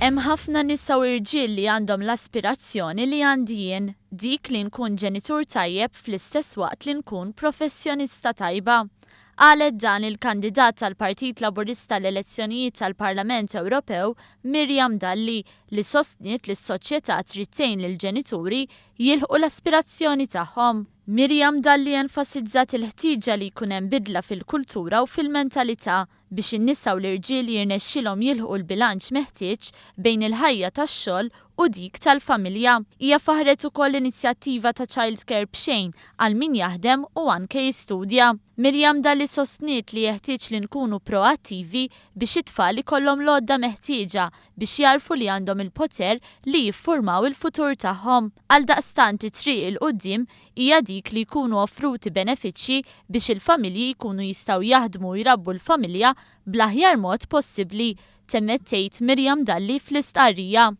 Hemm ħafna nisa u irġiel li għandhom l-aspirazzjoni li għandi jien, dik li nkun ġenitur tajjeb fl-istess waqt li nkun professjonista tajba. Qalet dan il-kandidat tal-Partit Laburista l-elezzjonijiet tal-Parlament Ewropew, Miriam Dalli, li sostniet li s-soċjetà trid tgħin lill-ġenituri jilħqu l-aspirazzjoni tagħhom. Miriam Dalli enfasizzat il-ħtieġa li jkun hemm bidla fil-kultura u fil-mentalità biex in-nisa u l-irġiel jirnexxilhom jilħqu l-bilanċ meħtieġ bejn il-ħajja tax-xogħol u dik tal-familja. Hija faħret ukoll inizjattiva ta' childcare b'xejn għal min jaħdem u anke jistudja. Miriam Dalli sostniet li jeħtieġ li nkunu proattivi biex it-tfal ikollhom l-għodda meħtieġa biex jarfu li għandhom il-poter li jiffurmaw il-futur tagħhom. Għaldaqstant it-triq il-qudiem hija dik li jkunu offruti benefiċċji biex il-familji jkunu jistgħu jaħdmu jrabbu l-familja bl-aħjar mod possibbli, temmet tgħid Miriam Dalli fl-istqarrija.